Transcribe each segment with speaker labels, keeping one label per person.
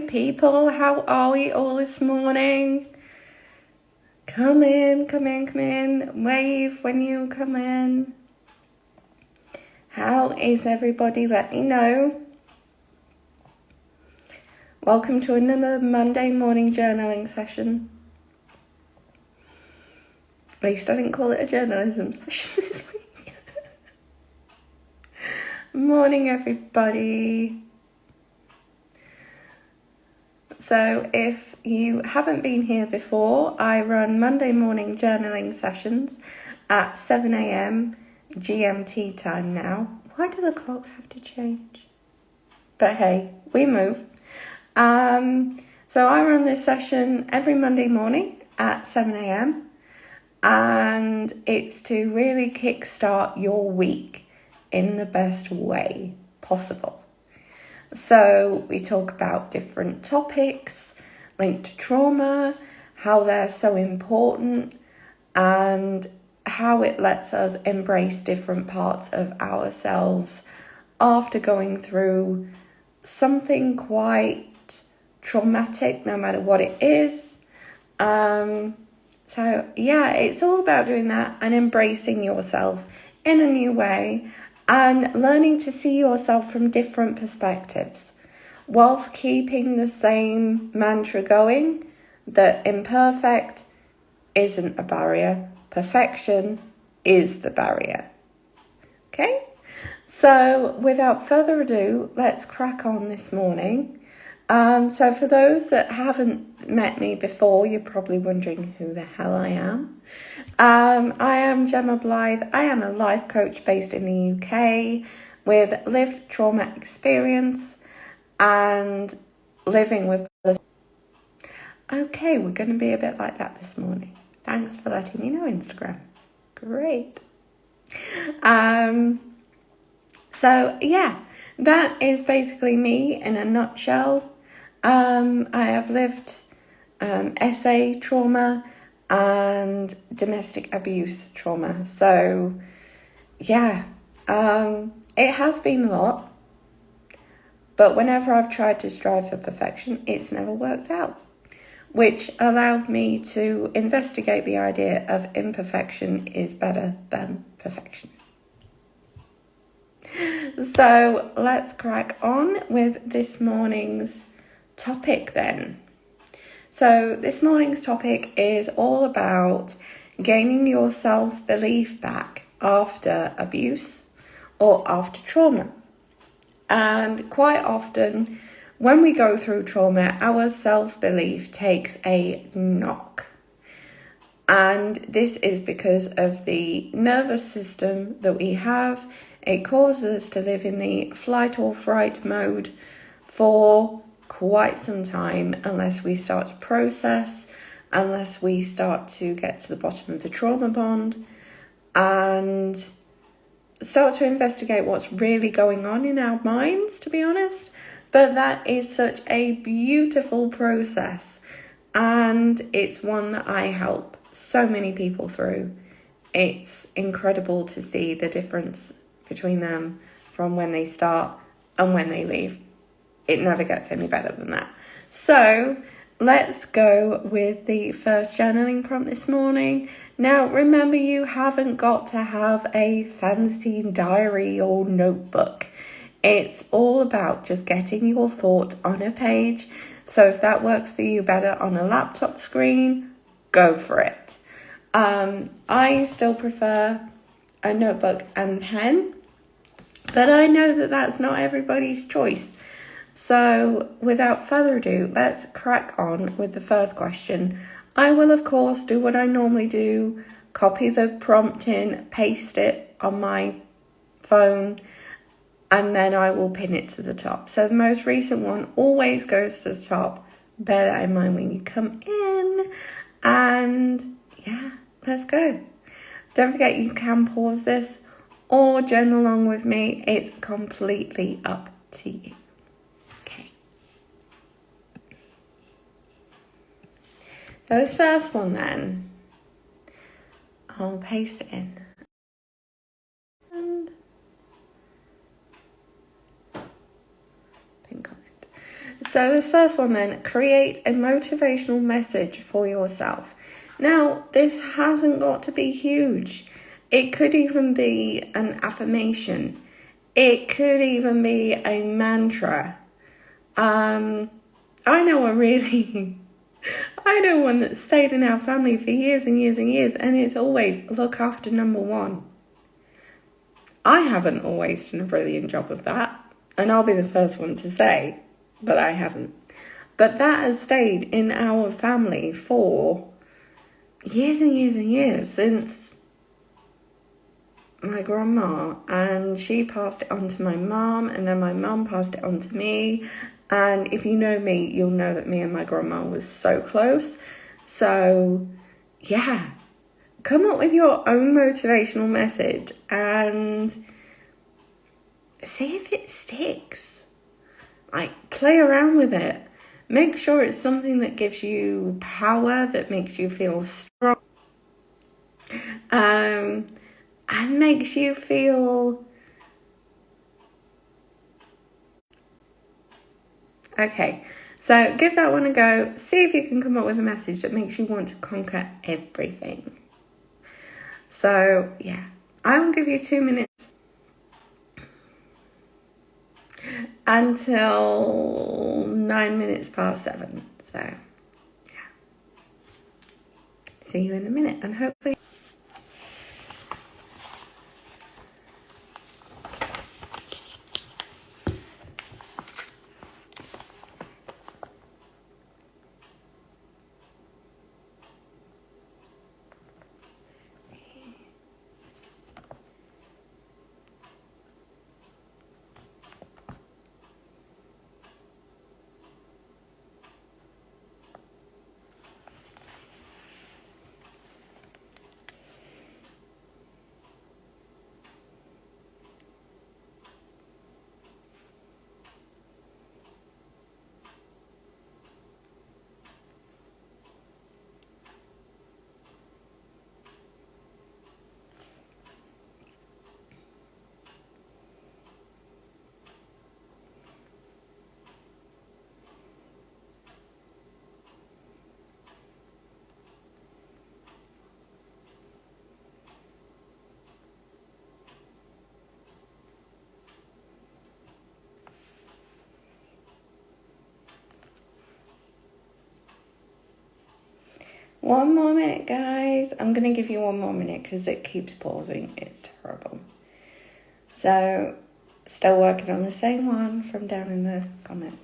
Speaker 1: people. How are we all this morning? Come in. Wave when you come in. How is everybody? Let me know. Welcome to another Monday morning journaling session. At least I didn't call it a journalism session this week. Morning, everybody. So if you haven't been here before, I run Monday morning journaling sessions at 7 a.m. GMT time now. Why do the clocks have to change? But hey, we move. So I run this session every Monday morning at 7 a.m. and it's to really kickstart your week in the best way possible. So we talk about different topics linked to trauma, how they're so important, and how it lets us embrace different parts of ourselves after going through something quite traumatic, no matter what it is. So yeah, it's all about doing that and embracing yourself in a new way and learning to see yourself from different perspectives whilst keeping the same mantra going that imperfect isn't a barrier, perfection is the barrier. Okay? So without further ado, let's crack on this morning. So for those that haven't met me before, you're probably wondering who the hell I am. I am Gemma Blythe. I am a life coach based in the UK with lived trauma experience and living with... Okay, we're going to be a bit like that this morning. Thanks for letting me know, Instagram. Great. So yeah, that is basically me in a nutshell. I have lived SA trauma and domestic abuse trauma. So yeah, it has been a lot. But whenever I've tried to strive for perfection, it's never worked out, which allowed me to investigate the idea of imperfection is better than perfection. So let's crack on with this morning's topic then. So this morning's topic is all about gaining your self-belief back after abuse or after trauma. And quite often when we go through trauma, our self-belief takes a knock. And this is because of the nervous system that we have. It causes us to live in the flight or fright mode for quite some time unless we start to process, unless we start to get to the bottom of the trauma bond and start to investigate what's really going on in our minds, to be honest. But that is such a beautiful process, and it's one that I help so many people through. It's incredible to see the difference between them from when they start and when they leave. It never gets any better than that. So let's go with the first journaling prompt this morning. Now, remember, you haven't got to have a fancy diary or notebook. It's all about just getting your thoughts on a page. So if that works for you better on a laptop screen, go for it. I still prefer a notebook and pen, but I know that that's not everybody's choice. So without further ado, let's crack on with the first question. I will, of course, do what I normally do, copy the prompt in, paste it on my phone, and then I will pin it to the top. So the most recent one always goes to the top. Bear that in mind when you come in. And yeah, let's go. Don't forget, you can pause this or journal along with me. It's completely up to you. Okay. So this first one then, I'll paste it in. And pink on it. So So this first one then, create a motivational message for yourself. Now, this hasn't got to be huge. It could even be an affirmation. It could even be a mantra. I know I know one that stayed in our family for years and years and years, and it's always look after number one. I haven't always done a brilliant job of that, and I'll be the first one to say that I haven't. But that has stayed in our family for years and years and years, since my grandma, and she passed it on to my mum, and then my mum passed it on to me. And if you know me, you'll know that me and my grandma was so close. So yeah, come up with your own motivational message and see if it sticks. Like, play around with it. Make sure it's something that gives you power, that makes you feel strong, and makes you feel... Okay, so give that one a go. See if you can come up with a message that makes you want to conquer everything. So, yeah, I will give you 2 minutes until 7:09. So, yeah. See you in a minute, and hopefully... One more minute, guys. I'm going to give you one more minute because it keeps pausing. It's terrible. So, still working on the same one from down in the comments.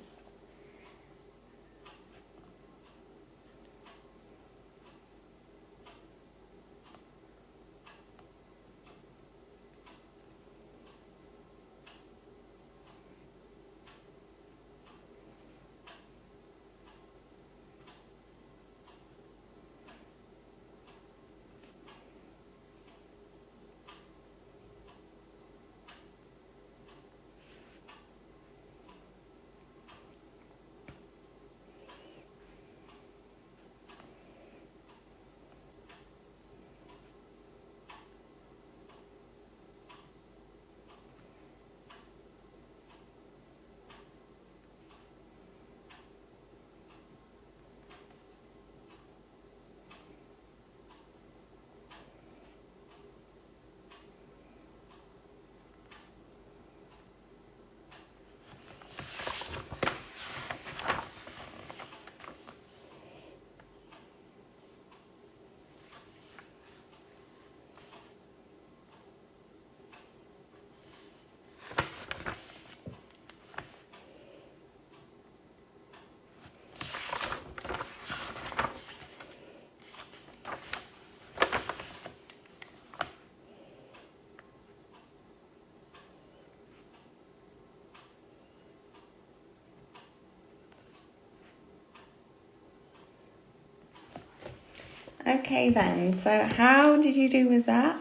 Speaker 1: Okay then, so how did you do with that?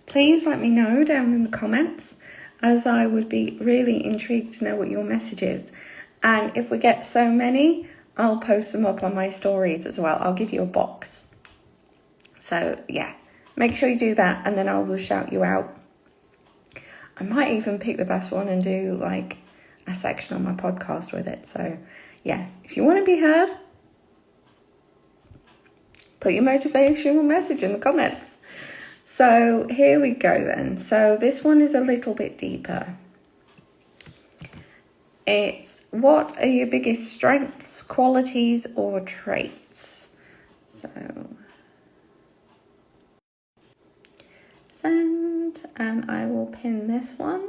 Speaker 1: Please let me know down in the comments, as I would be really intrigued to know what your message is. And if we get so many, I'll post them up on my stories as well. I'll give you a box. So yeah, make sure you do that, and then I will shout you out. I might even pick the best one and do like a section on my podcast with it. So yeah, if you want to be heard, put your motivational message in the comments. So here we go then. So this one is a little bit deeper. It's, what are your biggest strengths, qualities, or traits? So, send, and I will pin this one.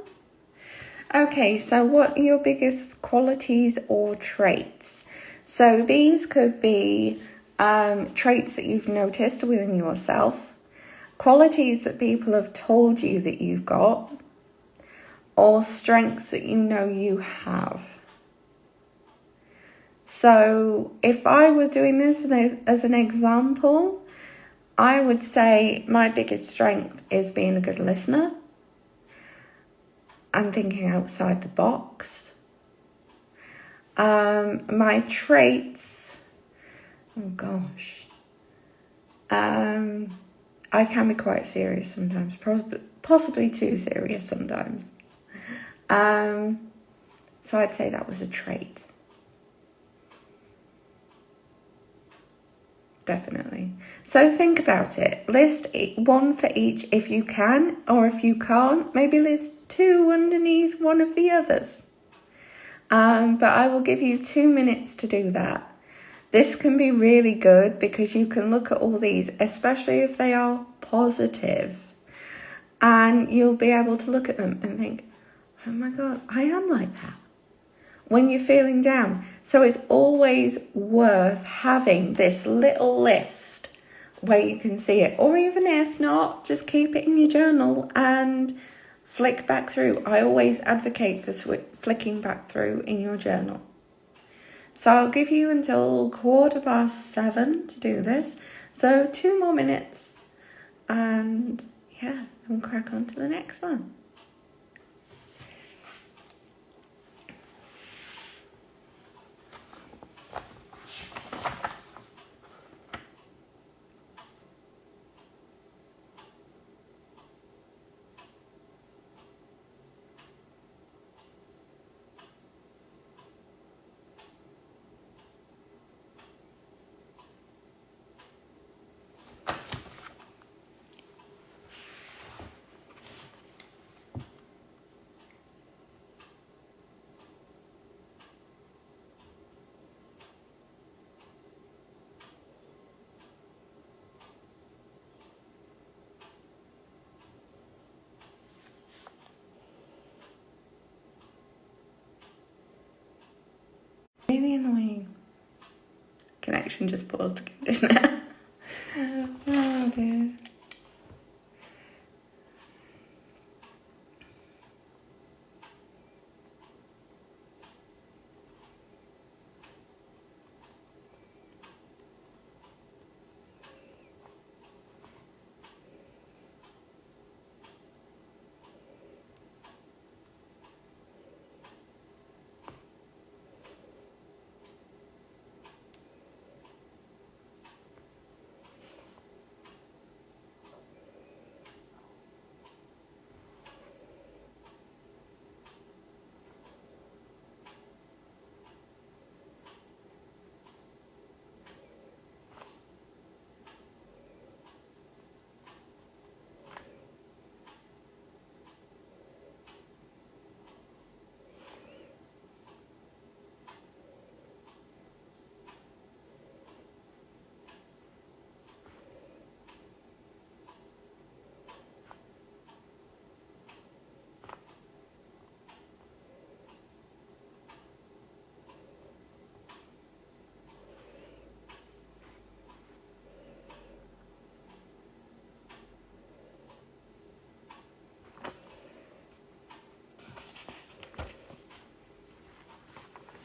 Speaker 1: Okay, so what are your biggest qualities or traits? So these could be traits that you've noticed within yourself, qualities that people have told you that you've got, or strengths that you know you have. So if I were doing this as an example, I would say my biggest strength is being a good listener and thinking outside the box. My traits, oh gosh, I can be quite serious sometimes, possibly too serious sometimes. So I'd say that was a trait. Definitely. So think about it. List one for each if you can, or if you can't, maybe list two underneath one of the others. But I will give you 2 minutes to do that. This can be really good because you can look at all these, especially if they are positive, and you'll be able to look at them and think, oh my God, I am like that. When you're feeling down. So it's always worth having this little list where you can see it. Or even if not, just keep it in your journal and flick back through. I always advocate for flicking back through in your journal. So I'll give you until 7:15 to do this. So 2 more minutes. And yeah, we'll crack on to the next one. Really annoying. Connection just paused again, didn't it? Oh dear.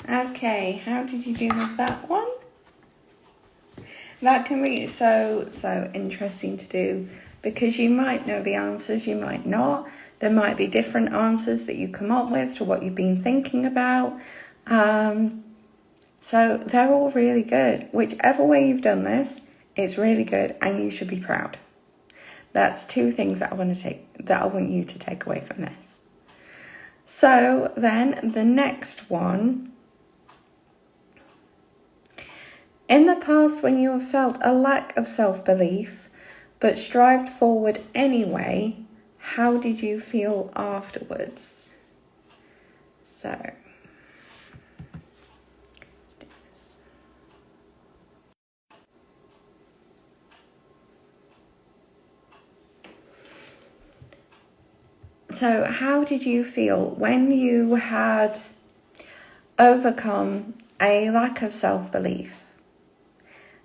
Speaker 1: Okay, how did you do with that one? That can be so interesting to do because you might know the answers, you might not. There might be different answers that you come up with to what you've been thinking about. So they're all really good. Whichever way you've done this, it's really good and you should be proud. That's 2 things that I want you to take away from this. So then the next one In the past, when you have felt a lack of self-belief, but strived forward anyway, how did you feel afterwards? So, let's do this. So, how did you feel when you had overcome a lack of self-belief?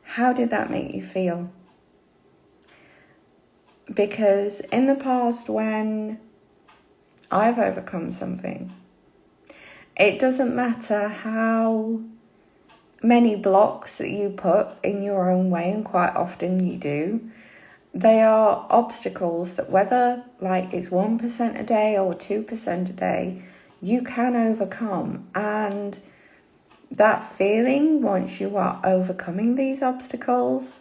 Speaker 1: How did that make you feel? Because in the past, when I've overcome something, it doesn't matter how many blocks that you put in your own way, and quite often you do, they are obstacles that whether like it's 1% a day or 2% a day, you can overcome. And that feeling, once you are overcoming these obstacles,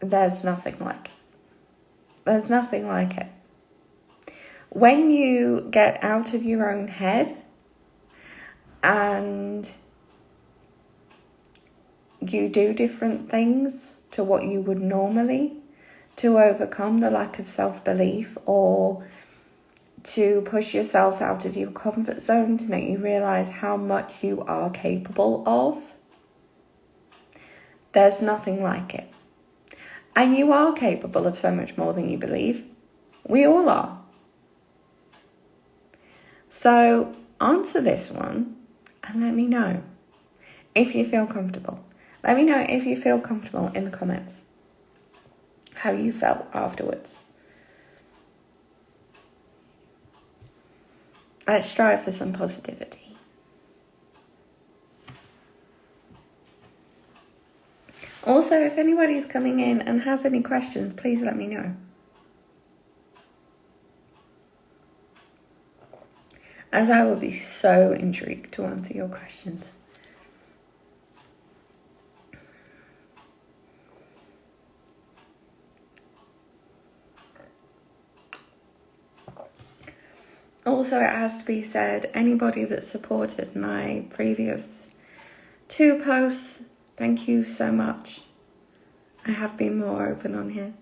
Speaker 1: there's nothing like it. There's nothing like it. When you get out of your own head and you do different things to what you would normally to overcome the lack of self-belief, or to push yourself out of your comfort zone to make you realize how much you are capable of, there's nothing like it. And you are capable of so much more than you believe. We all are. So answer this one and let me know if you feel comfortable. Let me know if you feel comfortable in the comments, how you felt afterwards. Let's strive for some positivity. Also, if anybody's coming in and has any questions, please let me know. As I will be so intrigued to answer your questions. Also, it has to be said, anybody that supported my previous 2 posts, thank you so much. I have been more open on here.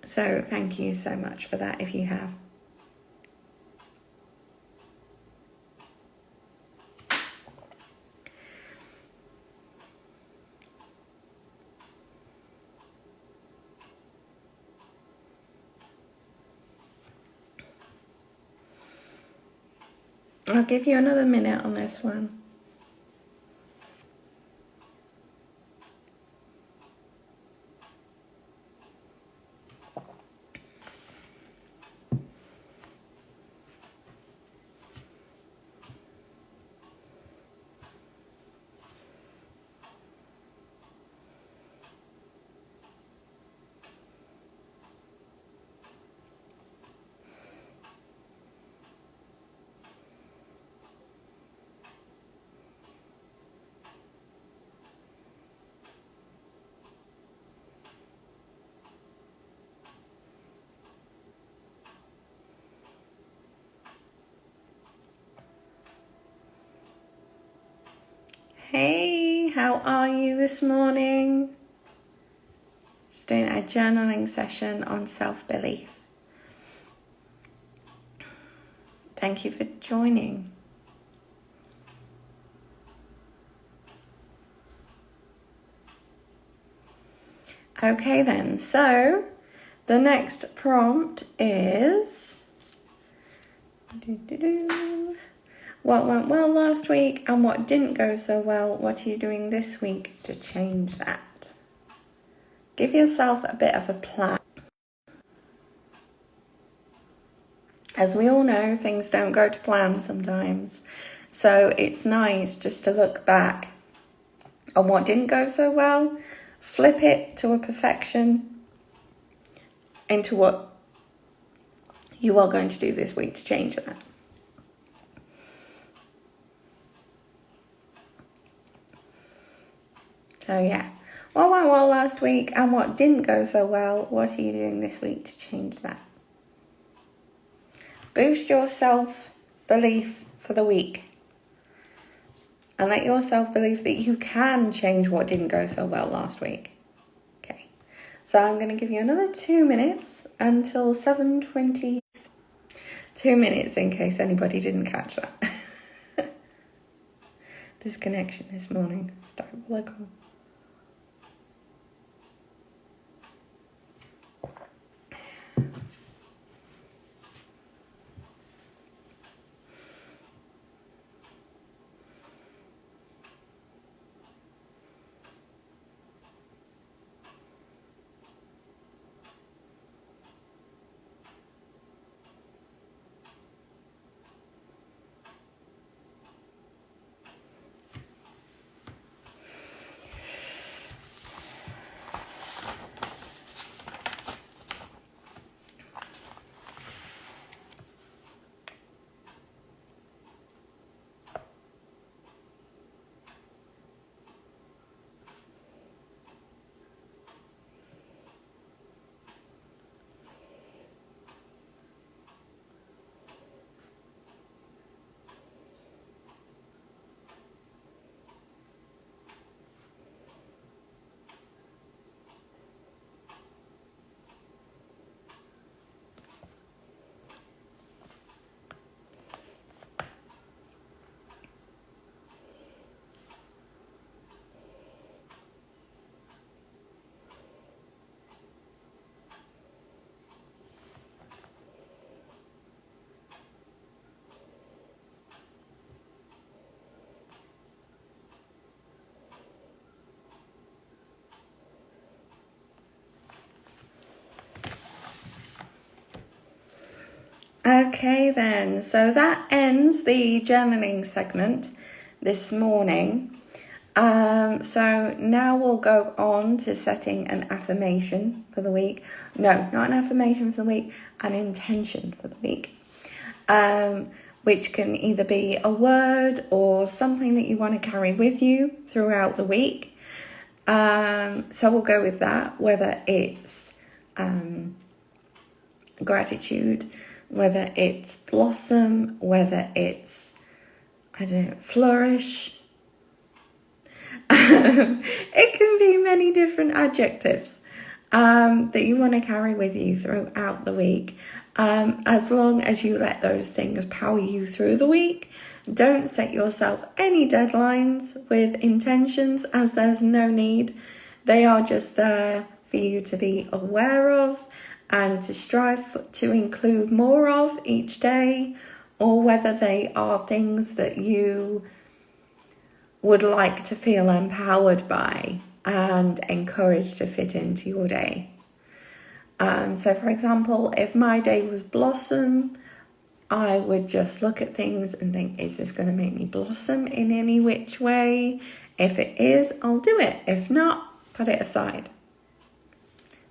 Speaker 1: So thank you so much for that if you have. I'll give you another minute on this one. Hey, how are you this morning? Just doing a journaling session on self-belief. Thank you for joining. Okay then, so the next prompt is what went well last week and what didn't go so well. What are you doing this week to change that? Give yourself a bit of a plan. As we all know, things don't go to plan sometimes. So it's nice just to look back on what didn't go so well, flip it to a perfection into what you are going to do this week to change that. So yeah, what went well last week and what didn't go so well, what are you doing this week to change that? Boost your self belief for the week. And let yourself believe that you can change what didn't go so well last week. Okay. So I'm going to give you another 2 minutes until 7:20. 2 minutes in case anybody didn't catch that. This connection this morning is diabolical. Okay then, so that ends the journaling segment this morning. So now we'll go on to setting an affirmation for the week. No, not an affirmation for the week, an intention for the week. Which can either be a word or something that you want to carry with you throughout the week. So we'll go with that, whether it's gratitude, whether it's blossom, whether it's, I don't know, flourish. It can be many different adjectives that you want to carry with you throughout the week. As long as you let those things power you through the week. Don't set yourself any deadlines with intentions, as there's no need. They are just there for you to be aware of and to strive to include more of each day, or whether they are things that you would like to feel empowered by and encouraged to fit into your day. So for example, if my day was blossom, I would just look at things and think, is this going to make me blossom in any which way? If it is, I'll do it. If not, put it aside.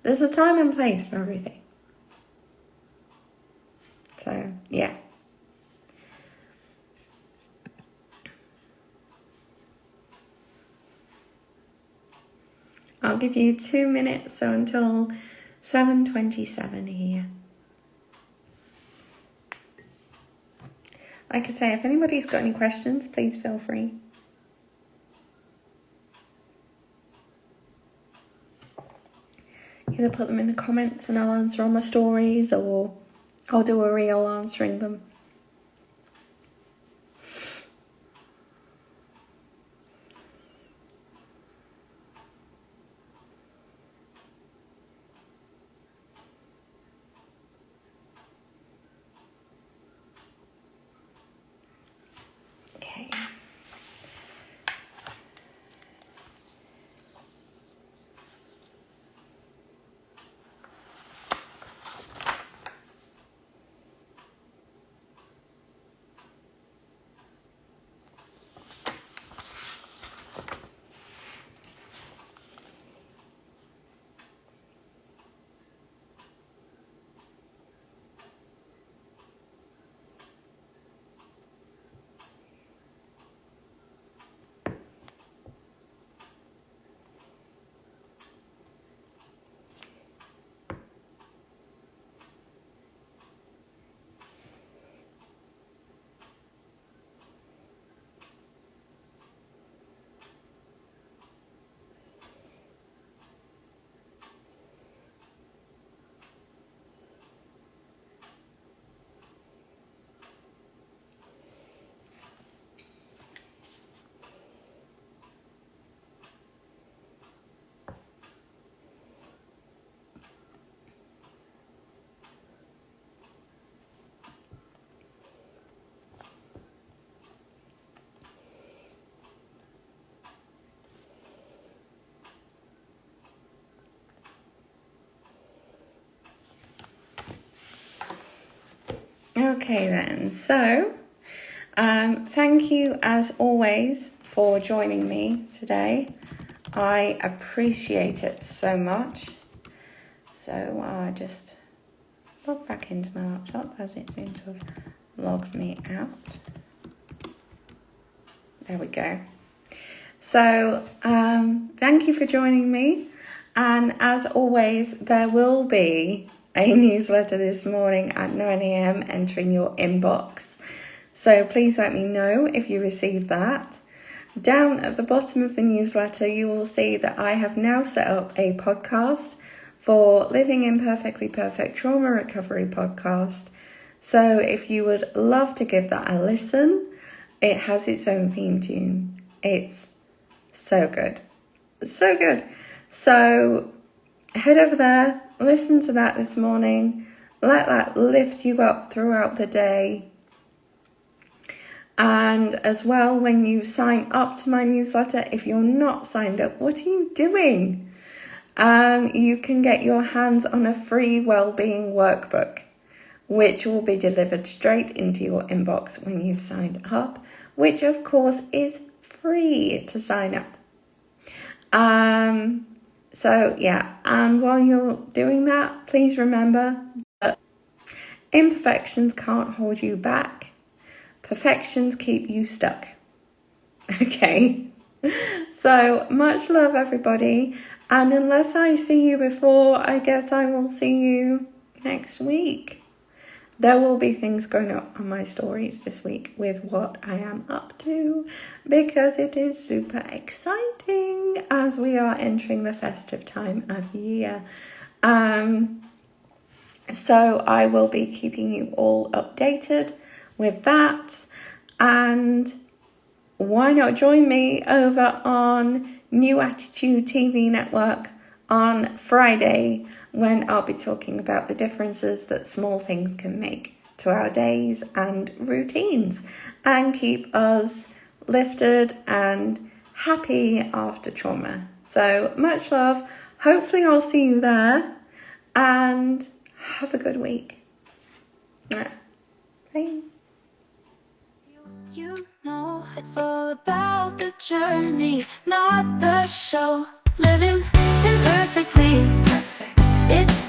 Speaker 1: There's a time and place for everything. So, yeah. I'll give you 2 minutes, so until 7:27 here. Like I say, if anybody's got any questions, please feel free. Either put them in the comments and I'll answer on my stories, or I'll do a reel answering them. Okay. Okay then, so thank you as always for joining me today. I appreciate it so much. So I just log back into my laptop as it seems to have logged me out. There we go. So thank you for joining me. And as always, there will be a newsletter this morning at 9 a.m. entering your inbox. So please let me know if you receive that. Down at the bottom of the newsletter, you will see that I have now set up a podcast for Living Imperfectly Perfect Trauma Recovery podcast. So if you would love to give that a listen, it has its own theme tune. It's so good. So good. So head over there, listen to that this morning. Let that lift you up throughout the day. And as well, when you sign up to my newsletter, if you're not signed up, what are you doing? You can get your hands on a free wellbeing workbook, which will be delivered straight into your inbox when you've signed up, which of course is free to sign up. So yeah, and while you're doing that, please remember that imperfections can't hold you back. Perfections keep you stuck. Okay. So much love, everybody. And unless I see you before, I guess I will see you next week. There will be things going up on my stories this week with what I am up to, because it is super exciting as we are entering the festive time of year. So I will be keeping you all updated with that. And why not join me over on New Attitude TV Network on Friday, when I'll be talking about the differences that small things can make to our days and routines and keep us lifted and happy after trauma. So much love. Hopefully I'll see you there, and have a good week. Bye.
Speaker 2: You know it's all about the journey, not the show. Living imperfectly perfect. It's